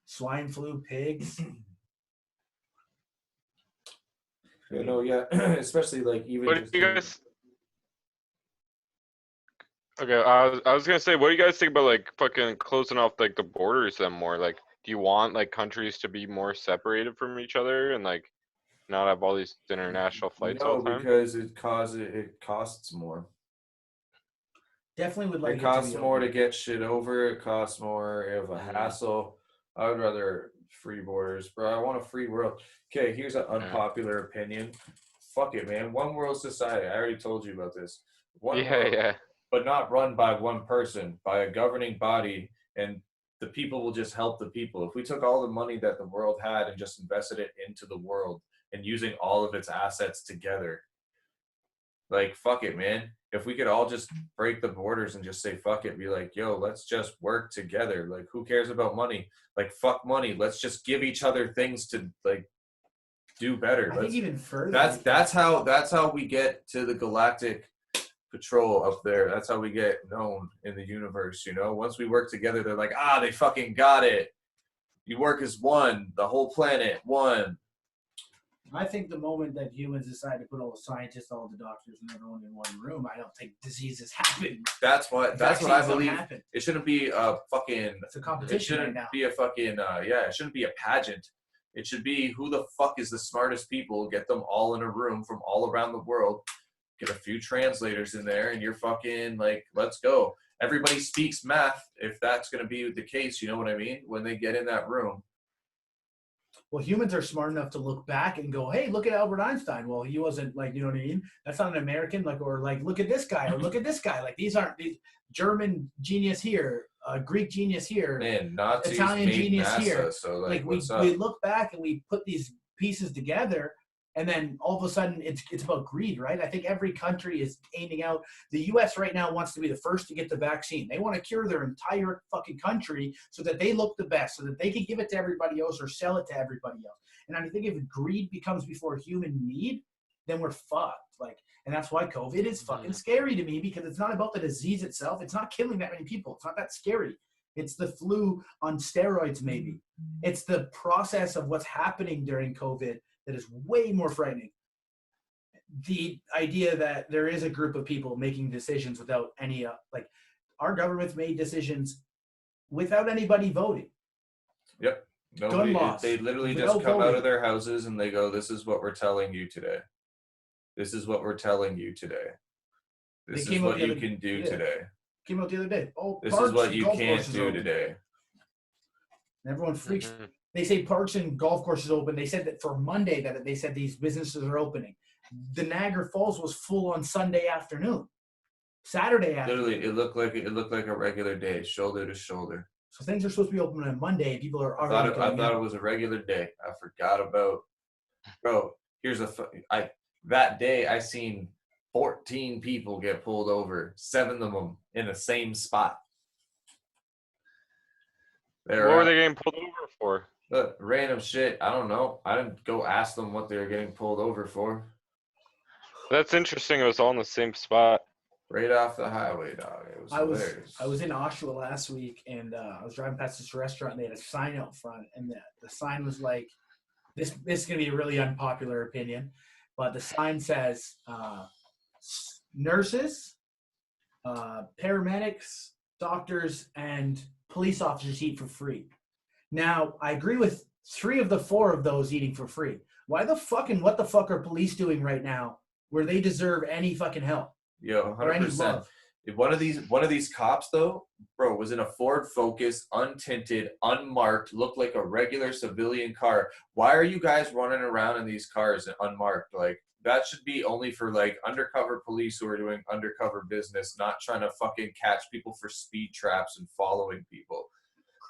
Swine flu, pigs. Especially like even. What do you guys? Okay, I was gonna say, what do you guys think about like fucking closing off like the borders then more? Like, do you want like countries to be more separated from each other and like not have all these international flights all the time? Because it costs more. Definitely would like It costs to be more to open. get shit over. It costs more of a hassle. I would rather free borders, bro. I want a free world. Okay, here's an unpopular opinion. Fuck it, man. One world society. I already told you about this. One world, but not run by one person, by a governing body, and the people will just help the people. If we took all the money that the world had and just invested it into the world and using all of its assets together, like, fuck it, man. If we could all just break the borders and just say, fuck it, be like, yo, let's just work together. Like, who cares about money? Like, fuck money. Let's just give each other things to, like, do better. I think even further. That's how we get to the galactic patrol up there. That's how we get known in the universe, you know? Once we work together, they're like, they fucking got it. You work as one, the whole planet, one. I think the moment that humans decide to put all the scientists, all the doctors, and everyone in one room, I don't think diseases happen. That's what I believe. Happen. It shouldn't be a fucking. It's a competition right now. It shouldn't be a fucking. It shouldn't be a pageant. It should be who the fuck is the smartest people. Get them all in a room from all around the world. Get a few translators in there, and you're fucking like, let's go. Everybody speaks math. If that's gonna be the case, you know what I mean? When they get in that room. Well, humans are smart enough to look back and go, hey, look at Albert Einstein. Well, he wasn't like, you know what I mean? That's not an American, like, or like, look at this guy, or look at this guy. Like, these aren't these German genius here, Greek genius here, man, Nazis Italian made genius NASA, here. So like we look back and we put these pieces together, and then all of a sudden it's about greed, right? I think every country is aiming out. The U.S. right now wants to be the first to get the vaccine. They want to cure their entire fucking country so that they look the best, so that they can give it to everybody else or sell it to everybody else. And I think if greed becomes before human need, then we're fucked. Like, and that's why COVID is fucking scary to me, because it's not about the disease itself. It's not killing that many people. It's not that scary. It's the flu on steroids, maybe. It's the process of what's happening during COVID that is way more frightening. The idea that there is a group of people making decisions without any, like, our government's made decisions without anybody voting. Yep. Gun laws. They literally just come out of their houses and they go, this is what we're telling you today. This is what we're telling you today. This is what you can do today. Came out the other day. Oh, this is what you can't do today. And everyone freaks. They say parks and golf courses open. They said that for Monday that they said these businesses are opening. The Niagara Falls was full on Sunday afternoon, Saturday afternoon. Literally, it looked like a regular day, shoulder to shoulder. So things are supposed to be open on Monday, and people are already. I thought it was a regular day. I forgot about. Bro, that day I seen 14 people get pulled over, 7 of them in the same spot. What were they getting pulled over for? Random shit. I don't know. I didn't go ask them what they were getting pulled over for. That's interesting. It was all in the same spot. Right off the highway, dog. It was hilarious. I was in Oshawa last week, and I was driving past this restaurant, and they had a sign out front, and the sign was like, this is going to be a really unpopular opinion, but the sign says, nurses, paramedics, doctors, and police officers eat for free. Now, I agree with 3 of the 4 of those eating for free. Why the fuck and what the fuck are police doing right now where they deserve any fucking help? Yo, 100%. If one of these cops, though, bro, was in a Ford Focus, untinted, unmarked, looked like a regular civilian car. Why are you guys running around in these cars unmarked? Like, that should be only for, like, undercover police who are doing undercover business, not trying to fucking catch people for speed traps and following people.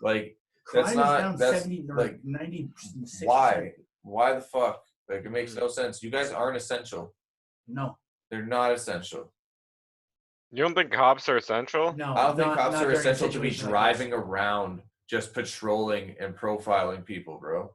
Like, Crime down 70 or like 96. Why the fuck? Like, it makes no sense. You guys aren't essential. No. They're not essential. You don't think cops are essential? No. I don't think cops are essential to be driving around just patrolling and profiling people, bro.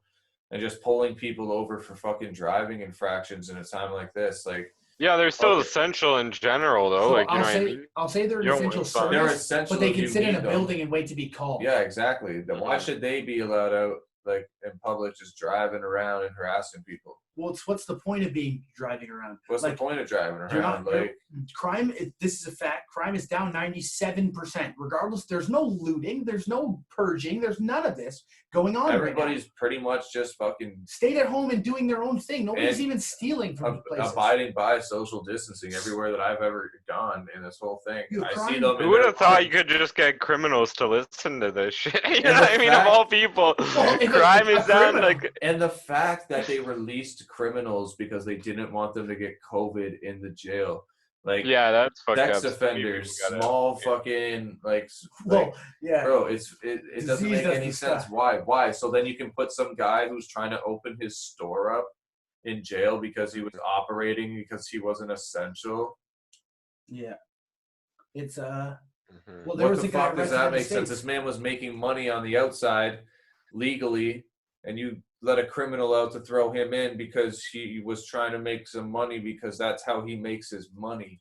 And just pulling people over for fucking driving infractions in a time like this. Like, yeah, they're still essential in general, though. So like, you know what I mean? I'll say they're an essential service, they're essential, but they can sit in a building and wait to be called. Yeah, exactly. Then why should they be allowed out, like, in public, just driving around and harassing people? Well, what's the point of driving around? What's the point of driving around? Crime. This is a fact. Crime is down 97%. Regardless, there's no looting, there's no purging, there's none of this going on. Everybody's right now. Pretty much just fucking stayed at home and doing their own thing. Nobody's even stealing from places. Abiding by social distancing everywhere that I've ever gone in this whole thing. I see them. Who would have thought you could just get criminals to listen to this shit? You know what I mean? Of all people, crime is down. And the fact that they released criminals because they didn't want them to get COVID in the jail. Like, yeah, that's fucked sex up. offenders, small fucking well, yeah, bro, it doesn't make any sense. Why? So then you can put some guy who's trying to open his store up in jail because he was operating because he wasn't essential. Yeah, it's Well, there was a guy. Does that make sense? This man was making money on the outside legally, and you let a criminal out to throw him in because he was trying to make some money because that's how he makes his money.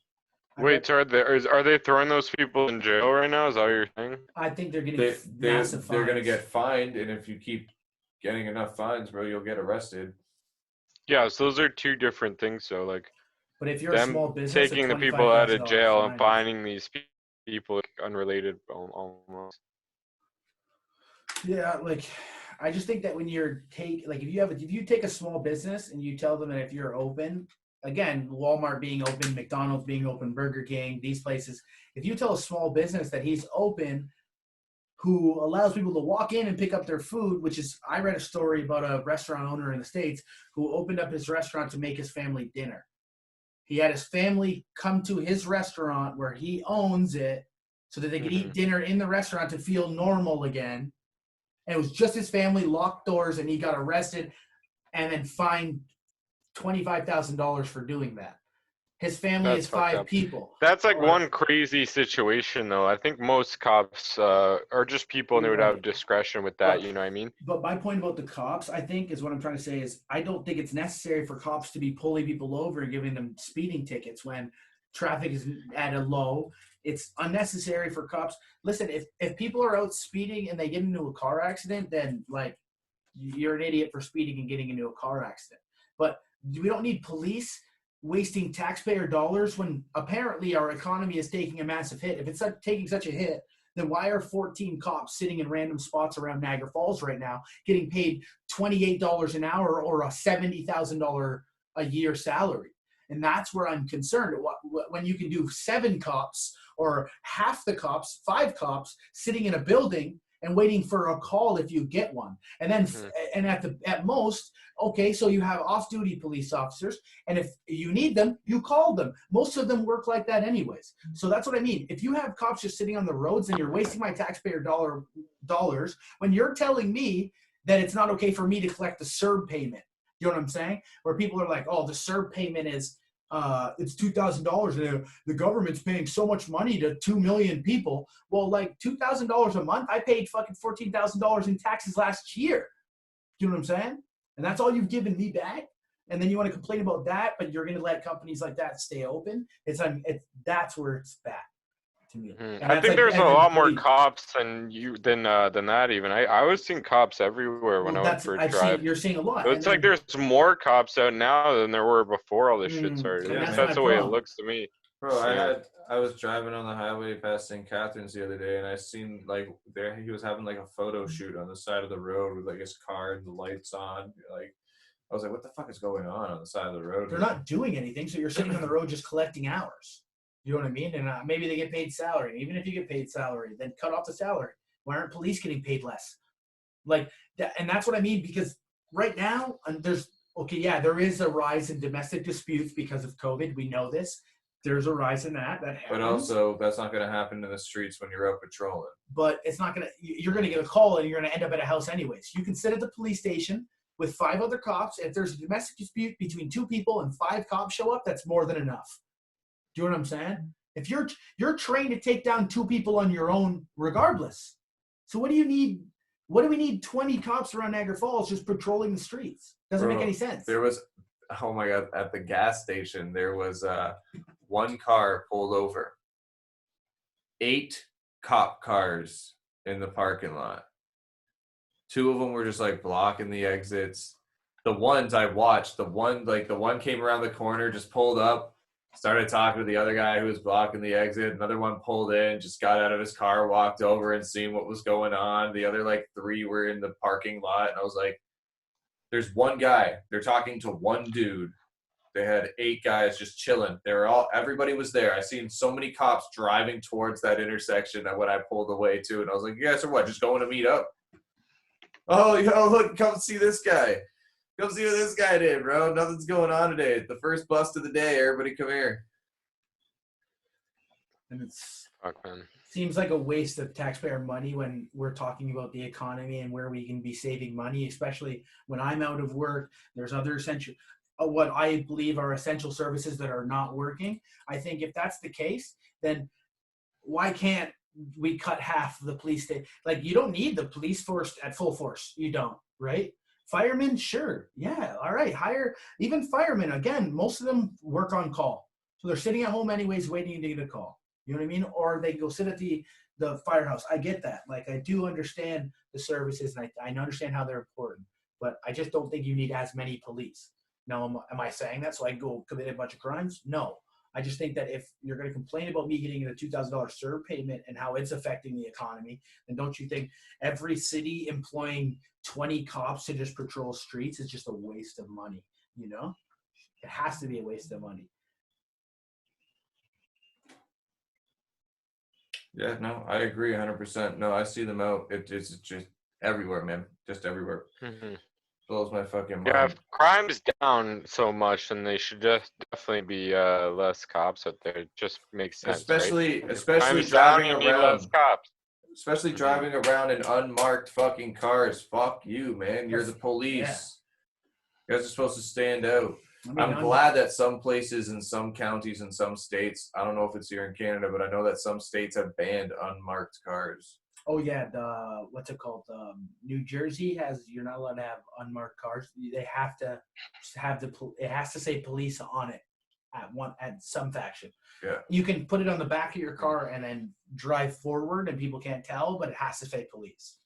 Wait, so are they throwing those people in jail right now? Is that what you're saying? I think they're getting massive fines. They're going to get fined, and if you keep getting enough fines, bro, you'll get arrested. Yeah, so those are two different things. So like, but if you're a small business, taking the people out of jail and finding these people unrelated almost. Yeah, like I just think that when if you take a small business and you tell them that if you're open, again, Walmart being open, McDonald's being open, Burger King, these places, if you tell a small business that he's open, who allows people to walk in and pick up their food, which is, I read a story about a restaurant owner in the States who opened up his restaurant to make his family dinner. He had his family come to his restaurant where he owns it so that they could eat dinner in the restaurant to feel normal again. And it was just his family, locked doors, and he got arrested and then fined $25,000 for doing that. His family is 5 people. That's like one crazy situation, though. I think most cops are just people and they would have discretion with that, you know what I mean? But my point about the cops, I think, is what I'm trying to say is I don't think it's necessary for cops to be pulling people over and giving them speeding tickets when traffic is at a low. It's unnecessary for cops. Listen, if people are out speeding and they get into a car accident, then, like, you're an idiot for speeding and getting into a car accident. But we don't need police wasting taxpayer dollars when apparently our economy is taking a massive hit. If it's taking such a hit, then why are 14 cops sitting in random spots around Niagara Falls right now getting paid $28 an hour or a $70,000 a year salary? And that's where I'm concerned. When you can do 7 cops or half the cops, 5 cops sitting in a building and waiting for a call if you get one. And then and at most, okay, so you have off-duty police officers, and if you need them, you call them. Most of them work like that anyways. So that's what I mean. If you have cops just sitting on the roads and you're wasting my taxpayer dollars when you're telling me that it's not okay for me to collect the CERB payment. You know what I'm saying? Where people are like, oh, the CERB payment is it's $2,000 and the government's paying so much money to 2 million people. Well, like $2,000 a month, I paid fucking $14,000 in taxes last year. You know what I'm saying? And that's all you've given me back. And then you want to complain about that, but you're going to let companies like that stay open. That's where it's bad to me. I think there's a lot more cops than that even. I was seeing cops everywhere when I went for a drive. You're seeing a lot. It's like there's more cops out now than there were before all this shit started. Yeah, that's the way it looks to me. Bro, I was driving on the highway past St. Catharines the other day, and I seen like he was having like a photo shoot on the side of the road with like his car and the lights on. Like, I was like, what the fuck is going on the side of the road? They're not doing anything, so you're sitting on the road just collecting hours. You know what I mean? And maybe they get paid salary. Even if you get paid salary, then cut off the salary. Why aren't police getting paid less? Like, and that's what I mean, because right now there is a rise in domestic disputes because of COVID. We know this. There's a rise in that. But also, that's not going to happen in the streets when you're out patrolling. But it's not going to. You're going to get a call and you're going to end up at a house anyways. You can sit at the police station with 5 other cops. If there's a domestic dispute between 2 people and 5 cops show up, that's more than enough. Do you know what I'm saying? If you're trained to take down 2 people on your own regardless. So what do you need? What do we need 20 cops around Niagara Falls just patrolling the streets? Doesn't make any sense. There was, oh my God, at the gas station, there was 1 car pulled over. 8 cop cars in the parking lot. 2 of them were just like blocking the exits. The ones I watched, the one came around the corner, just pulled up, started talking to the other guy who was blocking the exit. Another one pulled in, just got out of his car, walked over and seen what was going on. The other 3 were in the parking lot. And I was like, there's 1 guy. They're talking to 1 dude. They had 8 guys just chilling. Everybody was there. I seen so many cops driving towards that intersection when I pulled away too. And I was like, you guys are what, just going to meet up? Oh, look, come see this guy. Come see what this guy did, bro. Nothing's going on today. It's the first bust of the day. Everybody come here. And it seems like a waste of taxpayer money when we're talking about the economy and where we can be saving money, especially when I'm out of work. There's other what I believe are essential services that are not working. I think if that's the case, then why can't we cut half the police state? Like, you don't need the police force at full force. You don't, right? Firemen, sure. Yeah, all right. Hire even firemen. Again, most of them work on call. So they're sitting at home anyways, waiting to get a call. You know what I mean? Or they go sit at the firehouse. I get that. Like, I do understand the services, and I understand how they're important. But I just don't think you need as many police. Now, am I saying that so I can go commit a bunch of crimes? No. I just think that if you're going to complain about me getting a $2,000 CERB payment and how it's affecting the economy, then don't you think every city employing 20 cops to just patrol streets is just a waste of money? You know, it has to be a waste of money. Yeah, no, I agree 100%. No, I see them out. It's just everywhere, man. Just everywhere. Blows my fucking mind. Yeah, if crime's down so much, then they should just definitely be less cops out there. It just makes sense, especially right? especially Crime's down, driving you need less around. cops. Especially driving around in unmarked fucking cars. Fuck you, man. You're the police. You guys are supposed to stand out. I'm glad that some places in some counties in some states, I don't know if it's here in Canada, but I know that some states have banned unmarked cars. Oh yeah, what's it called? New Jersey you're not allowed to have unmarked cars. They have to have it has to say police on it at some faction. Yeah. You can put it on the back of your car and then drive forward and people can't tell, but it has to say police.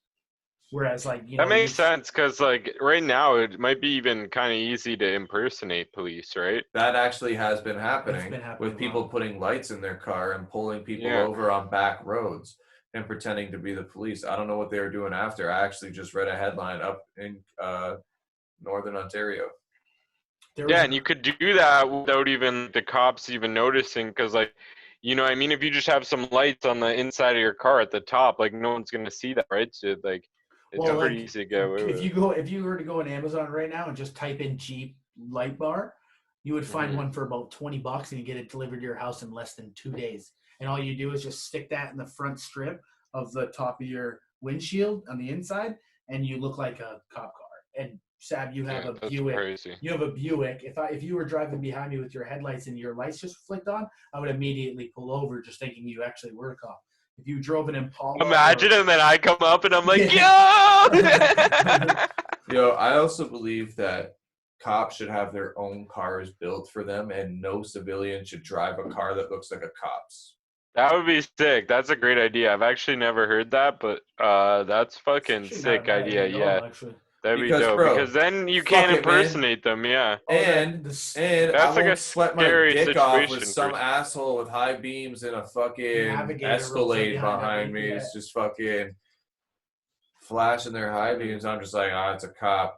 Whereas, like, that makes sense, because like right now it might be even kind of easy to impersonate police, right? That actually has been happening with people putting lights in their car and pulling people over on back roads and pretending to be the police. I don't know what they were doing after. I actually just read a headline up in Northern Ontario. Yeah, and you could do that without even the cops even noticing, because, like, you know what I mean? If you just have some lights on the inside of your car at the top, like, no one's going to see that, right? So, like, it's pretty easy to get away with. If you were to go on Amazon right now and just type in Jeep light bar, you would find one for about $20 and you get it delivered to your house in less than 2 days. And all you do is just stick that in the front strip of the top of your windshield on the inside, and you look like a cop car. And Sab, you have a Buick. Crazy. You have a Buick. If you were driving behind me with your headlights and your lights just flicked on, I would immediately pull over, just thinking you actually were a cop. If you drove an Impala, imagine, and then I come up and I'm like, yo! Yo, I also believe that cops should have their own cars built for them, and no civilian should drive a car that looks like a cop's. That would be sick. That's a great idea. I've actually never heard that, but that's fucking sick idea. Yeah, that'd be dope, bro, because then you can't impersonate them. Yeah, and that's I like won't sweat my dick off with some person. asshole with high beams and a fucking Escalade behind me. It's just fucking flashing their high beams. I'm just like, it's a cop.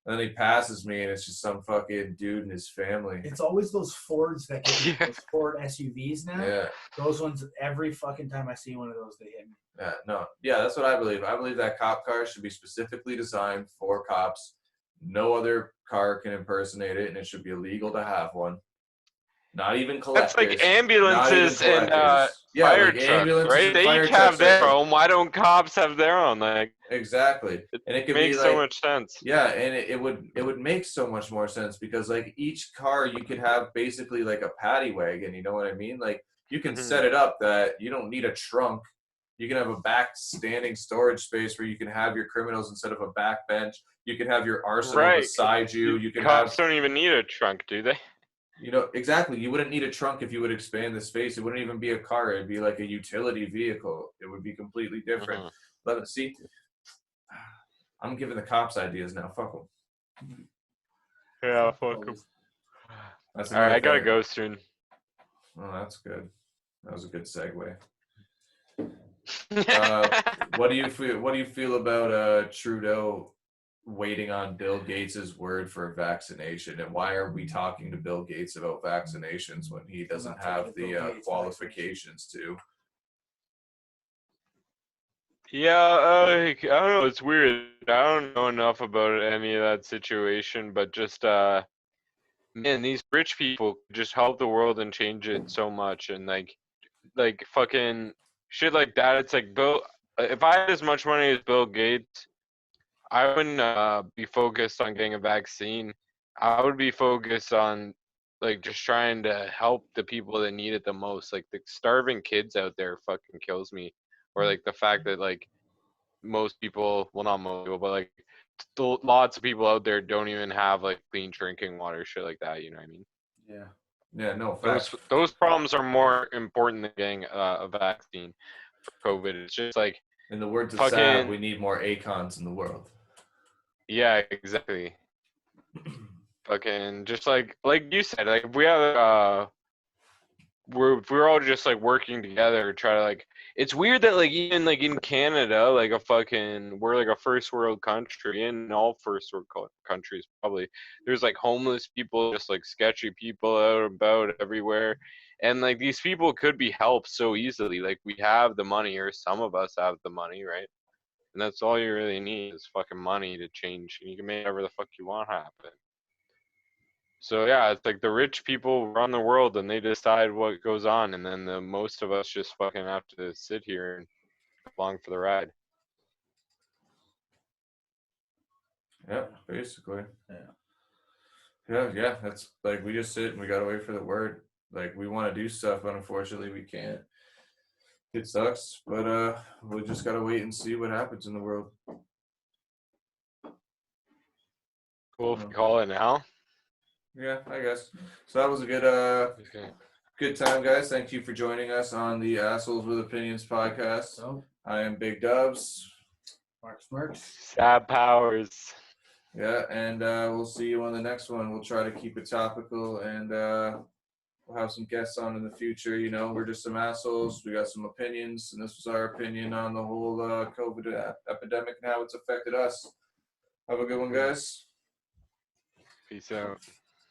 And then he passes me, and it's just some fucking dude and his family. It's always those Fords that get those Ford SUVs now. Yeah. Those ones, every fucking time I see one of those, they hit me. Yeah, no. Yeah, that's what I believe. I believe that cop cars should be specifically designed for cops. No other car can impersonate it, and it should be illegal to have one. Not even collectors. That's like ambulances and fire trucks, right? They each have their own. Why don't cops have their own? Like, exactly, and it could makes be like, so much sense. Yeah, and it would make so much more sense, because like each car you could have basically like a paddy wagon. You know what I mean? Like, you can set it up that you don't need a trunk. You can have a back standing storage space where you can have your criminals instead of a back bench. You can have your arsenal beside you. You can cops don't even need a trunk, do they? You know, exactly. You wouldn't need a trunk if you would expand the space. It wouldn't even be a car. It'd be like a utility vehicle. It would be completely different. But see, I'm giving the cops ideas now. Fuck them. Yeah, fuck them. All right, I gotta go soon. Oh, that's good. That was a good segue. What do you feel about Trudeau waiting on Bill Gates' word for vaccination, and why are we talking to Bill Gates about vaccinations when he doesn't have the qualifications to? Yeah, I don't know. It's weird. I don't know enough about any of that situation, but just man, these rich people just help the world and change it so much, and like fucking shit like that. It's like, Bill, if I had as much money as Bill Gates, I wouldn't be focused on getting a vaccine. I would be focused on like just trying to help the people that need it the most. Like, the starving kids out there fucking kills me. Or like the fact that like most people, well, not most people, but like lots of people out there don't even have like clean drinking water, shit like that. You know what I mean? Yeah, no facts. Those problems are more important than getting a vaccine for COVID. It's just like, In the words of fucking- Sab, we need more Acons in the world. yeah, exactly. Fucking just like you said, like if we have we're all just like working together to try to like, it's weird that like even like in Canada, like we're like a first world country, in all first world countries probably, there's like homeless people, just like sketchy people out about everywhere, and like these people could be helped so easily. Like we have the money, or some of us have the money, right? And that's all you really need is fucking money to change, and you can make whatever the fuck you want happen. So yeah, it's like the rich people run the world and they decide what goes on, and then the most of us just fucking have to sit here and go along for the ride. Yeah, basically. Yeah. Yeah, that's like, we just sit and we gotta wait for the word. Like, we want to do stuff, but unfortunately we can't. It sucks, but we just gotta wait and see what happens in the world. Cool if we call it now. Yeah, I guess. So that was a good Okay. good time, guys. Thank you for joining us on the Assholes with Opinions podcast. So, I am Big Dubbz. Mark Smirks. Sab Powers. Yeah, and we'll see you on the next one. We'll try to keep it topical, and we'll have some guests on in the future. You know, we're just some assholes. We got some opinions, and this was our opinion on the whole COVID epidemic and how it's affected us. Have a good one, guys. Peace out.